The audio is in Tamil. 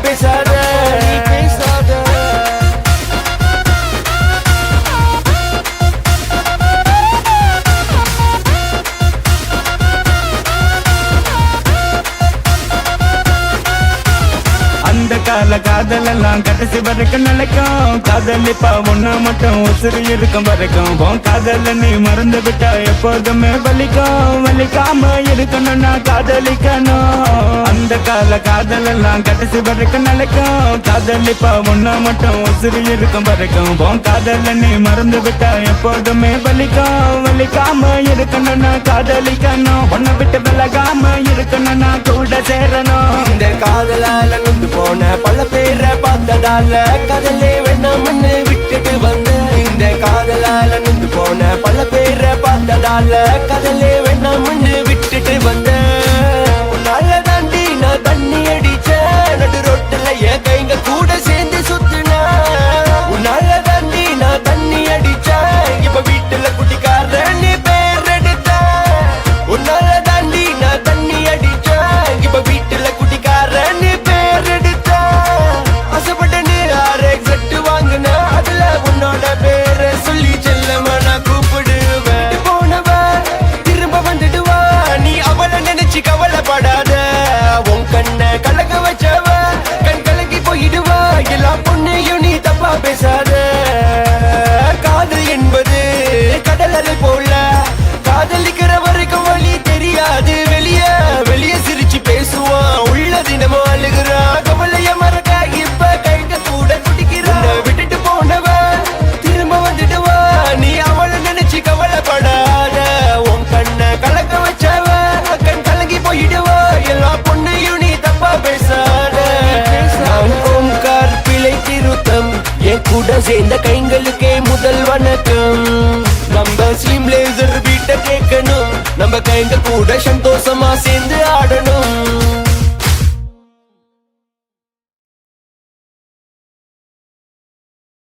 பேசாத அந்த கால காதல் எல்லாம் கடைசி வரைக்கும் நிலைக்கும். காதலிப்பா ஒண்ணு மட்டும் உசுறு இருக்கும் வரைக்கும். காதல நீ மறந்து விட்டா எப்போதுமே வலிக்கும். வலிக்காம இருக்கணும்னா காதலிக்கணும். அந்த கால காதல் எல்லாம் கடைசி வரைக்கும் நிலைக்கும். காதலிப்பா ஒண்ணு மட்டும் உசுறு இருக்கும் வரைக்கும். காதல நீ மறந்து விட்டா எப்போதுமே வலிக்கும். வலிக்காம இருக்கணும்னா காதலிக்கணும். ஒன்ன விட்டு விலகாம இருக்கணும்னா கூட சேரணும். இந்த காதலால நொந்து போன பல பேரை பார்த்ததால காதலே வேணாம்னு விட்டுட்டு வந்த. இந்த காதலால நொந்து போன பல பேரை பார்த்ததால காதலே வேணாம்னு விட்டுட்டு வந்த. உன்னால தாண்டி நான் தண்ணி அடிச்ச நடு ரோட்டுல என் கைங்க கூட சேர்ந்து சுத்துன. உன்னால தாண்டி நான் தண்ணி அடிச்ச இப்ப வீட்டுல குட்டிக்கார நீ பேர் எடுத்த. உன்னால தாண்டி நான் தண்ணி அடிச்ச இப்ப வீட்டுல குட்டிக்கார நீ பேர் எடுத்த. ஆசைப்பட்ட நீ RX வாங்குன அதுல உன்னோட பேரை சொல்லி செல்லமா நான் கூப்பிடுவேன். போனவ திரும்ப வந்துடுவா நீ அவளை நினைச்சு கவலைப்படாத. உன் கண்ணை கலக்க வச்சவ கண் கலங்கி போயிடுவா. எல்லா பொண்ணையும் நீ தப்பா பேசாத. காதல் என்பது கடல் அலை போல காதலிக்கிற வரைக்கும் வழி தெரியாது. வெளியே வெளியே சிரிச்சு பேசுவான் உள்ள தினமும் அழுகிறான். கவலைய மறக்க இப்ப கைங்க கூட குடிக்கிறான். விட்டுட்டு போனவ திரும்ப வந்துடுவா நீ அவளை நினைச்சு கவலைப்படாத. உன் கண்ணை கலக்க வச்சவ கண் கலங்கி போயிடுவா. எல்லா பொண்ணையும் நீ தப்பா பேசாத. ஓம்கார் பிழை திருத்தம் என் கூட சேர்ந்த கைங்களுக்கே முதல் வணக்கம். நம்ம ஸ்லிம் லேசர் வீட்டை கேட்கணும். நம்ம கைங்க கூட சந்தோஷமா சேர்ந்து ஆடணும்.